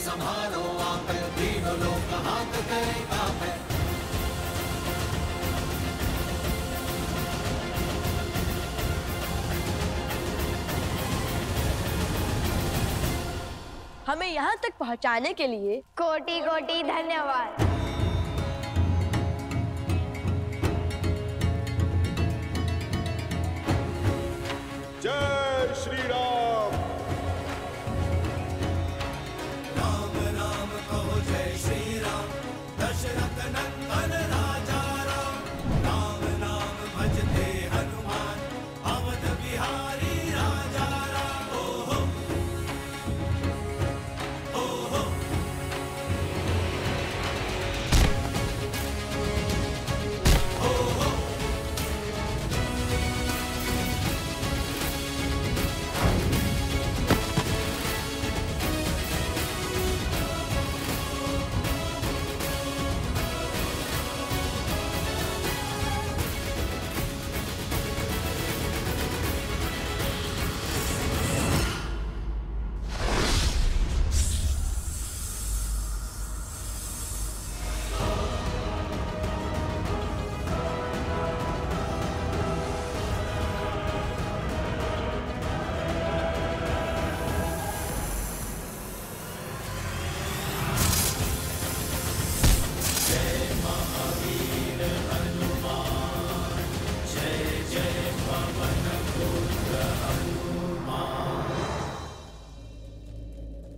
संहारो आप, तीनों लोग हाथ करें कापे। हमें यहाँ तक पहुँचाने के लिए कोटि कोटि धन्यवाद। जय श्री राम। राम राम कहो जय श्री राम, दशरथ नंदन राजा राम। राम नाम भजते हनुमान, अवध बिहारी राजा राम। ओहो ओहो ओहो।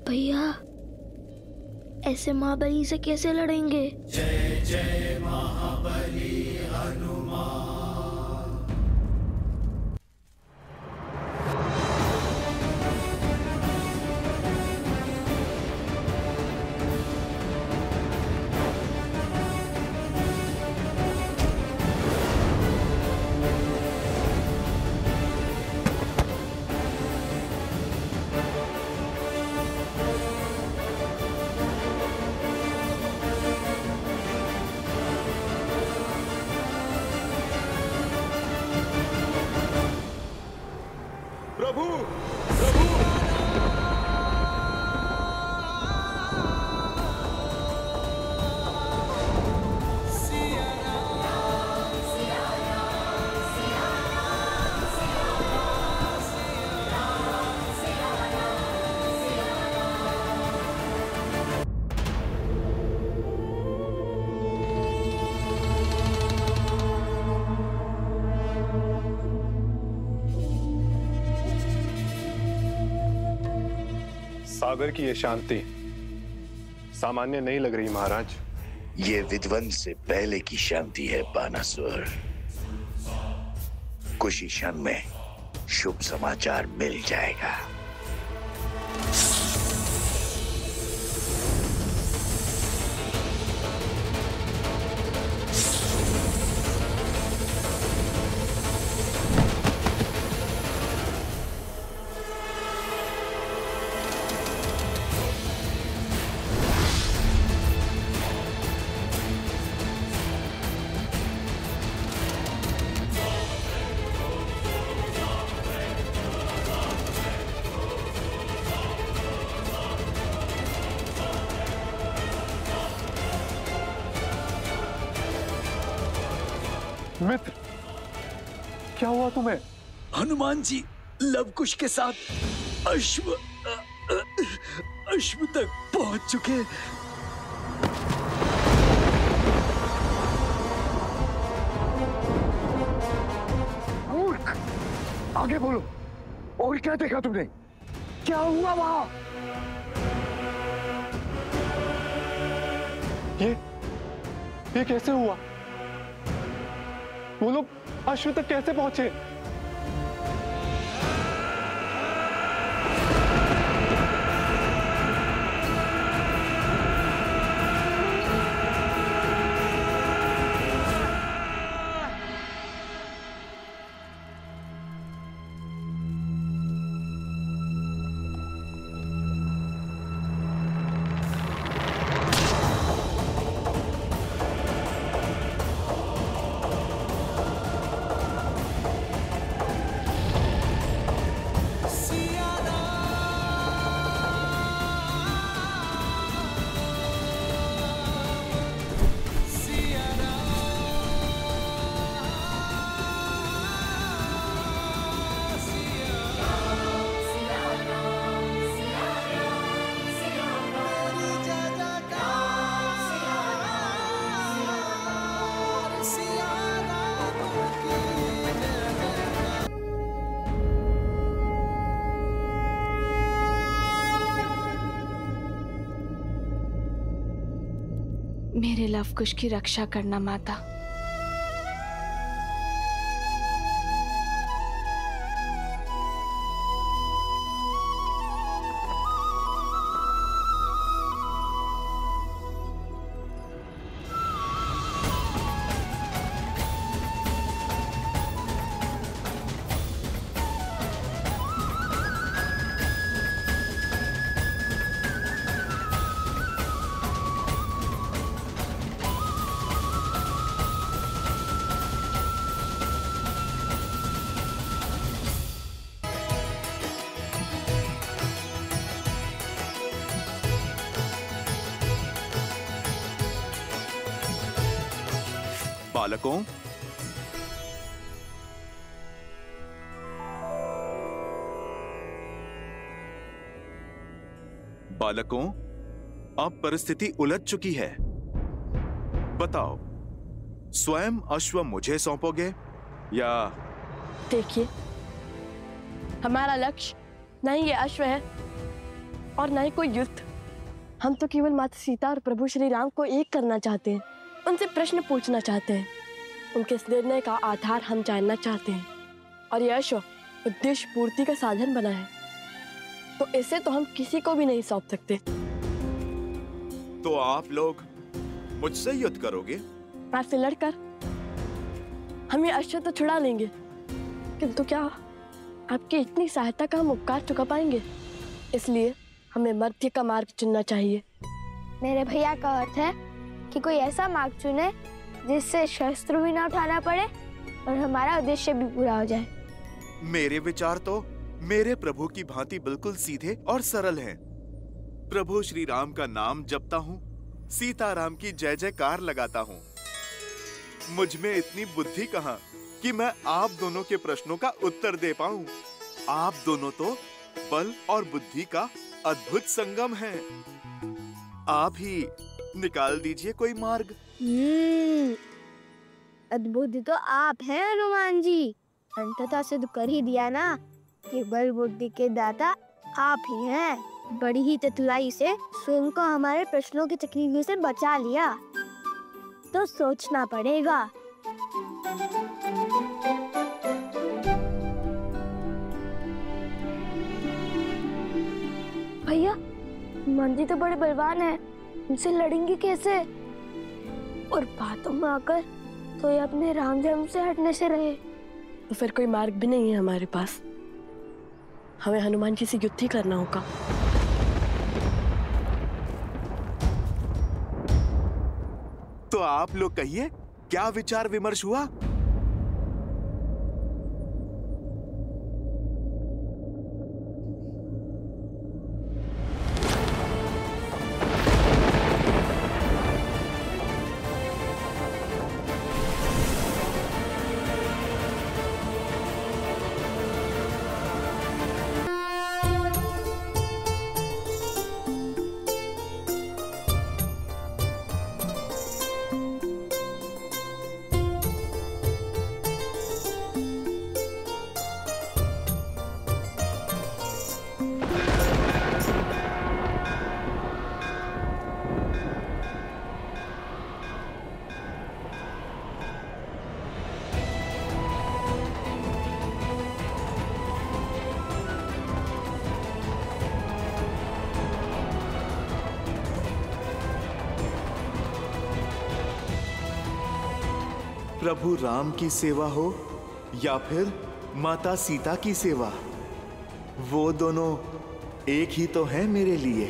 भैया, ऐसे महाबली से कैसे लड़ेंगे? जय जय महाबली हनुमान। प्रभु प्रभु। सागर की ये शांति सामान्य नहीं लग रही महाराज। ये विध्वंस से पहले की शांति है बानासुर। कुछ ही क्षण में शुभ समाचार मिल जाएगा। मित्र, क्या हुआ तुम्हें? हनुमान जी लवकुश के साथ अश्व तक पहुंच चुके। मूर्ख, आगे बोलो। और क्या देखा तुमने? क्या हुआ वहां? ये कैसे हुआ? वो लोग अश्व तक कैसे पहुंचे? मेरे लवकुश की रक्षा करना माता। बालकों, बालकों, अब परिस्थिति उलझ चुकी है। बताओ, स्वयं अश्व मुझे सौंपोगे या? देखिए, हमारा लक्ष्य न ही ये अश्व है और न ही कोई युद्ध। हम तो केवल माता सीता और प्रभु श्री राम को एक करना चाहते हैं, उनसे प्रश्न पूछना चाहते हैं, उनके इस निर्णय का आधार हम जानना चाहते हैं। और यह अश्व उद्देश्य पूर्ति का साधन बना है, तो इसे तो हम किसी को भी नहीं सौंप सकते। तो आप लोग मुझसे युद्ध करोगे? आपसे लड़कर हम ये अश्व तो छुड़ा लेंगे, किंतु क्या आपकी इतनी सहायता का हम उपकार चुका पाएंगे? इसलिए हमें मध्य का मार्ग चुनना चाहिए। मेरे भैया का अर्थ है कि कोई ऐसा मार्ग चुने जिससे शस्त्र भी ना उठाना पड़े और हमारा उद्देश्य भी पूरा हो जाए। मेरे विचार तो मेरे प्रभु की भांति बिल्कुल सीधे और सरल हैं। प्रभु श्री राम का नाम जपता हूँ, सीताराम की जय जयकार लगाता हूँ। मुझ में इतनी बुद्धि कहाँ कि मैं आप दोनों के प्रश्नों का उत्तर दे पाऊं। आप दोनों तो बल और बुद्धि का अद्भुत संगम हैं। आप ही निकाल दीजिए कोई मार्ग। अद्भुत तो आप हैं हनुमान जी। अंततः सिद्ध कर ही दिया ना कि बल बुद्धि के दाता आप ही हैं। बड़ी ही चतुराई से स्वयं को हमारे प्रश्नों की तकलीफ से बचा लिया, तो सोचना पड़ेगा। भैया, हनुमान जी तो बड़े बलवान हैं, उनसे लड़ेंगे कैसे? और बातों में आकर तो ये अपने राम जन्म से हटने से रहे। तो फिर कोई मार्ग भी नहीं है हमारे पास, हमें हनुमान जी से युद्ध ही करना होगा। तो आप लोग कहिए, क्या विचार विमर्श हुआ? प्रभु राम की सेवा हो या फिर माता सीता की सेवा, वो दोनों एक ही तो हैं मेरे लिए।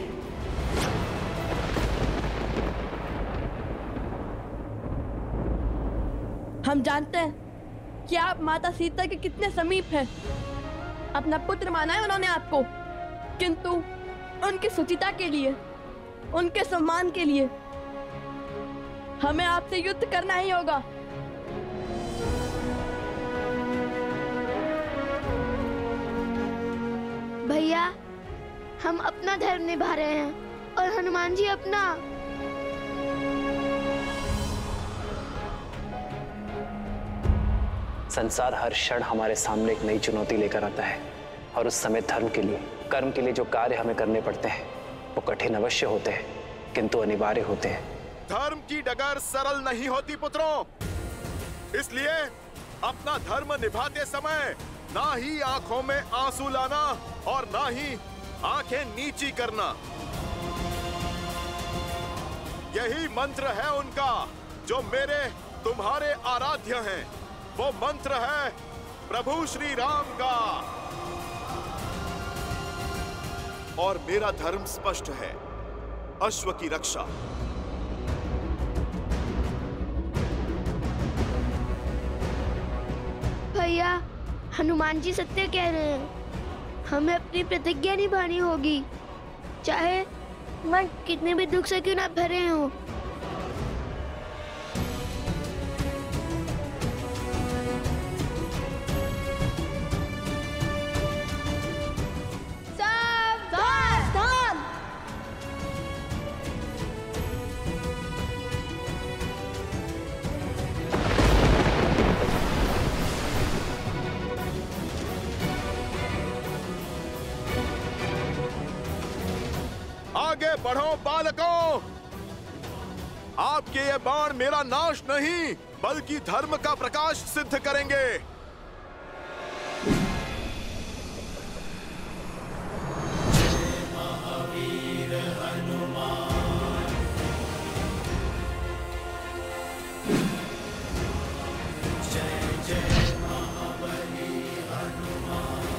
हम जानते हैं कि आप माता सीता के कितने समीप हैं। अपना पुत्र माना है उन्होंने आपको, किंतु उनकी सुचिता के लिए, उनके सम्मान के लिए हमें आपसे युद्ध करना ही होगा। भैया, हम अपना धर्म निभा रहे हैं और हनुमान जी अपना। संसार हर क्षण हमारे सामने एक नई चुनौती लेकर आता है, और उस समय धर्म के लिए, कर्म के लिए जो कार्य हमें करने पड़ते हैं वो कठिन अवश्य होते हैं, किंतु अनिवार्य होते हैं। धर्म की डगर सरल नहीं होती पुत्रों, इसलिए अपना धर्म निभाते समय ना ही आंखों में आंसू लाना और ना ही आंखें नीची करना। यही मंत्र है उनका जो मेरे तुम्हारे आराध्य हैं। वो मंत्र है प्रभु श्री राम का। और मेरा धर्म स्पष्ट है, अश्व की रक्षा। भैया, हनुमान जी सत्य कह रहे हैं। हमें अपनी प्रतिज्ञा निभानी होगी, चाहे मन कितने भी दुख से क्यों ना भरे हों। आगे बढ़ो बालकों, आपके ये बाण मेरा नाश नहीं बल्कि धर्म का प्रकाश सिद्ध करेंगे। महावीर हनुमान, जय जय महाबली हनुमान।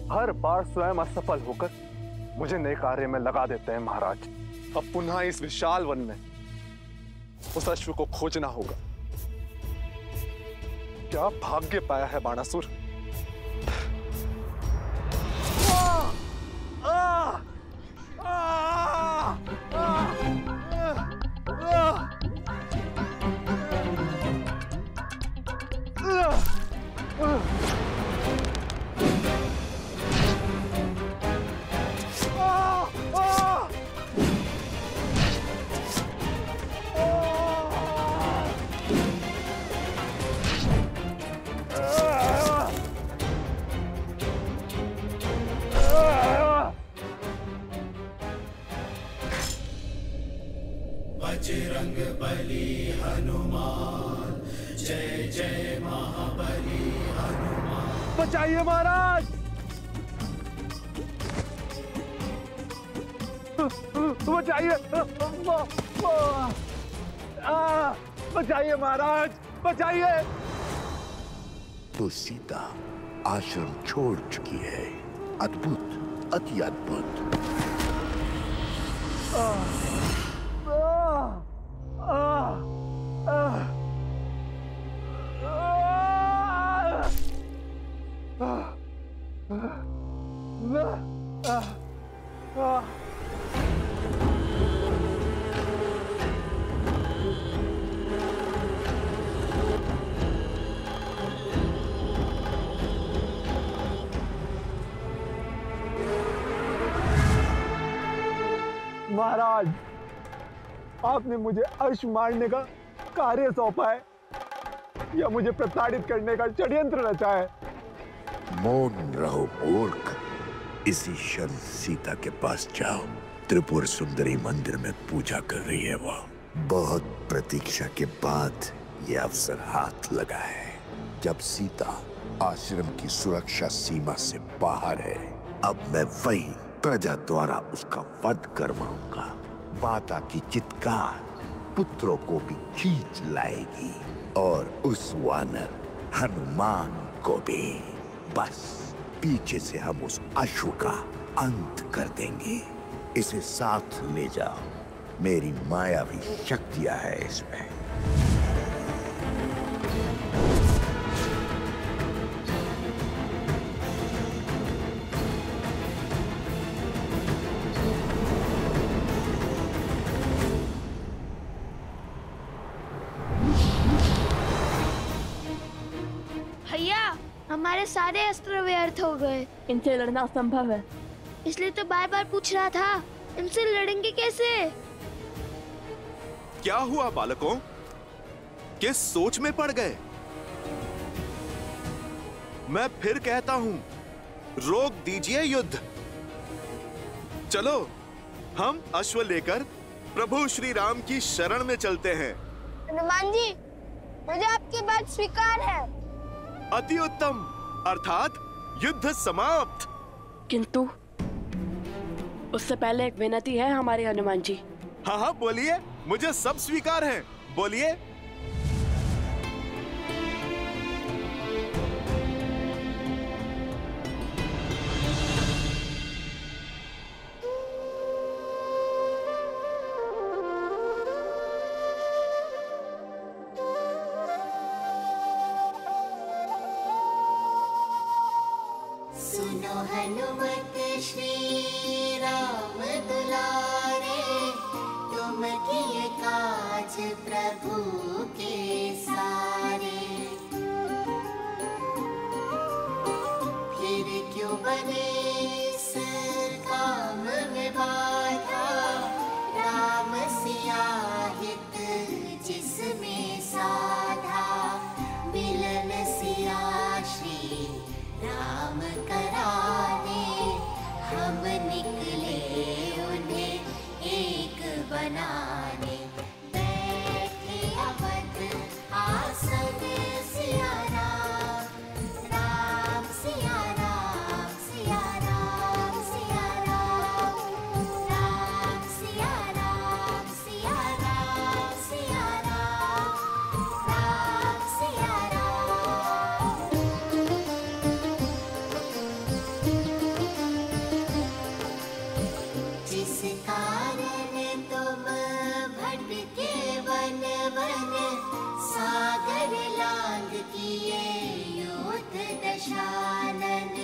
हर बार स्वयं असफल होकर मुझे नए कार्य में लगा देते हैं महाराज। अब पुनः इस विशाल वन में उस अश्व को खोजना होगा। क्या भाग्य पाया है बाणासुर। बजरंग बली हनुमान, जय जय महाबली हनुमान। बचाइए महाराज, बचाइए, बचाइए महाराज, बचाइए। तो सीता आश्रम छोड़ चुकी है। अद्भुत, अति अद्भुत। महाराज, आपने मुझे अश्व मारने का कार्य सौंपा है या मुझे प्रताड़ित करने का षड्यंत्र रचा है? मौन रहो मूर्ख। इसी क्षण सीता के पास जाओ। त्रिपुर सुंदरी मंदिर में पूजा कर रही है वो। बहुत प्रतीक्षा के बाद ये अवसर हाथ लगा है। जब सीता आश्रम की सुरक्षा सीमा से बाहर है, अब मैं वही प्रजा द्वारा उसका वध करवाऊंगा। माता की चित्कार पुत्रों को भी खींच लाएगी और उस वानर हनुमान को भी। बस पीछे से हम उस अश्व का अंत कर देंगे। इसे साथ ले जाओ, मेरी मायावी शक्तियां है इसमें। हमारे सारे अस्त्र व्यर्थ हो गए। इनसे लड़ना असंभव है। इसलिए तो बार बार पूछ रहा था, इनसे लड़ेंगे कैसे? क्या हुआ बालकों? किस सोच में पड़ गए? मैं फिर कहता हूं, रोक दीजिए युद्ध। चलो हम अश्व लेकर प्रभु श्री राम की शरण में चलते हैं। हनुमान जी, मुझे आपकी बात स्वीकार है। अति उत्तम, अर्थात युद्ध समाप्त। किंतु उससे पहले एक विनती है हमारे हनुमान जी। हाँ हाँ बोलिए, मुझे सब स्वीकार है, बोलिए। सुनो हनुमत श्री राम दुलारे, तुम किए काज प्रभु के सारे। फिर क्यों बने इस काम में बाधा, राम सिया हित जिसमें साधा। मिलन सिया श्री राम कराने, हम निकले उन्हें एक बनाने। बैठे अवध आसन सिया राम, राम सिया राम, सिया राम, सिया राम, राम सिया राम, सिया राम, सिया राम, राम सिया राम। जिस कारण तुम भटके वन वन, सागर लांग किए योद्ध दशानन।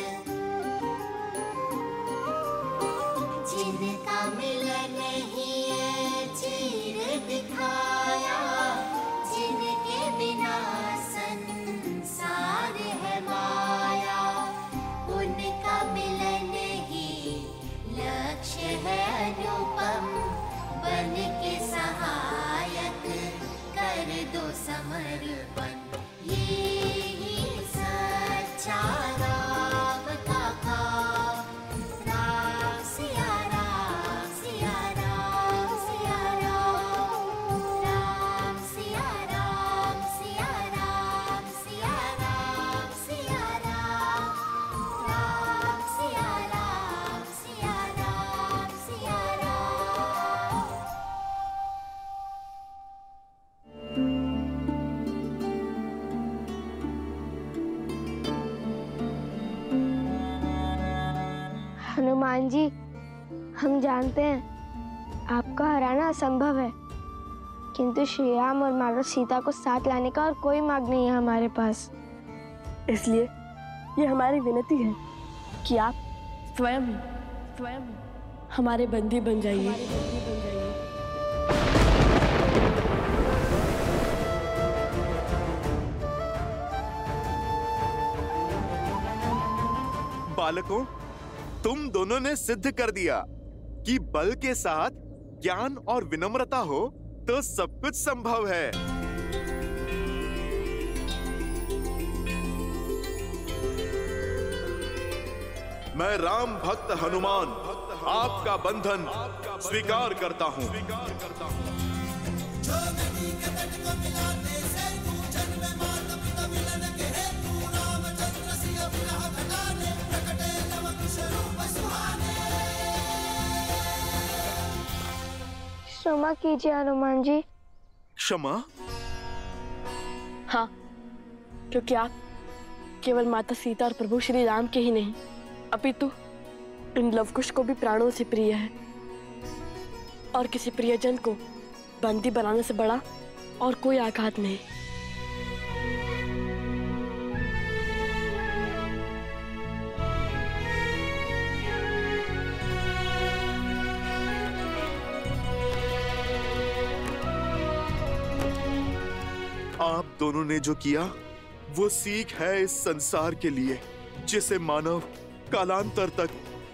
जिनका मिलन ही चीर दिखाया, जिनके बिना संसार है माया। उनका मिलन ही लक्ष्य है अनुपम, बन के सहायक कर दो समर्पण। ये ही सच्चा राम का काम। राम सिया राम, सिया राम, सिया राम, राम सिया राम, सिया राम, सिया राम, सिया राम, राम सिया राम, सिया राम, सिया राम। हनुमान जी, हम जानते हैं आपका हराना असंभव है, किंतु श्री राम और माता सीता को साथ लाने का और कोई मार्ग नहीं है हमारे पास। इसलिए ये हमारी विनती है कि आप स्वयं हमारे बंदी बन जाइए। बालकों, तुम दोनों ने सिद्ध कर दिया कि बल के साथ ज्ञान और विनम्रता हो तो सब कुछ संभव है। मैं राम भक्त हनुमान आपका बंधन स्वीकार करता हूँ। क्षमा कीजिए हनुमान जी। क्षमा? हाँ, क्योंकि आप केवल माता सीता और प्रभु श्री राम के ही नहीं, अपितु इन लवकुश को भी प्राणों से प्रिय है। और किसी प्रियजन को बंदी बनाने से बड़ा और कोई आघात नहीं। आप दोनों ने जो किया वो सीख है इस संसार के लिए, जिसे मानव कालांतर तक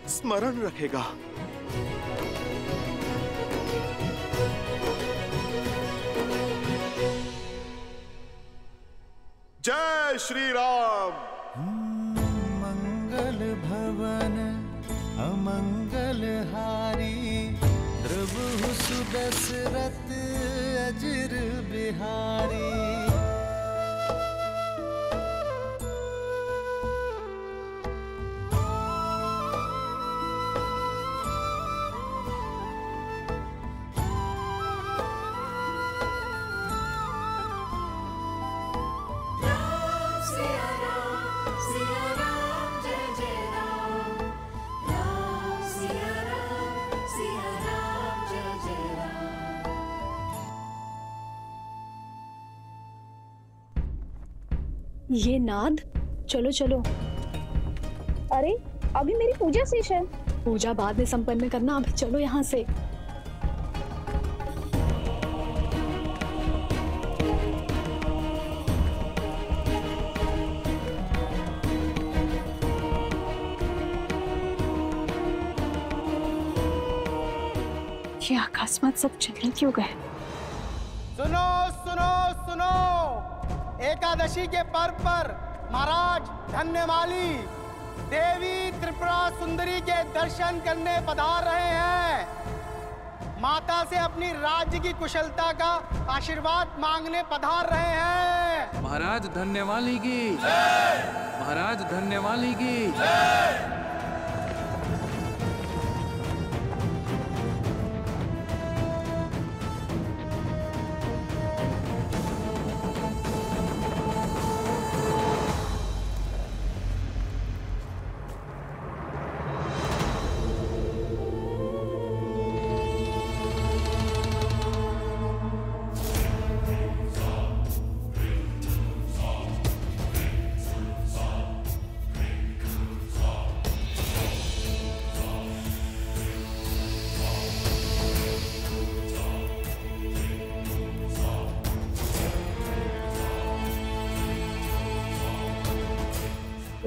स्मरण रखेगा। जय श्री राम। मंगल भवन अमंगल हारी, प्रभु सुदशरथ अजर बिहारी। ये नाद, चलो चलो। अरे अभी मेरी पूजा शेष है। पूजा बाद में संपन्न करना, अभी चलो यहाँ से। ये अकस्मात सब चले क्यों गए? सुनो सुनो सुनो, एकादशी के पर्व पर महाराज धन्यमाली देवी त्रिपुरा सुंदरी के दर्शन करने पधार रहे हैं। माता से अपनी राज्य की कुशलता का आशीर्वाद मांगने पधार रहे हैं। महाराज धन्यमाली की जय। महाराज धन्यमाली की जय।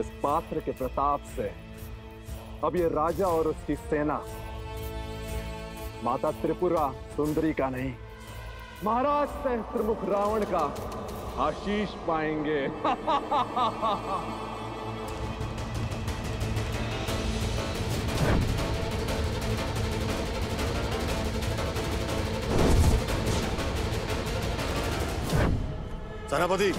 इस पात्र के प्रताप से अब ये राजा और उसकी सेना माता त्रिपुरा सुंदरी का नहीं, महाराज सहस्त्रमुख रावण का आशीष पाएंगे। सेनापति,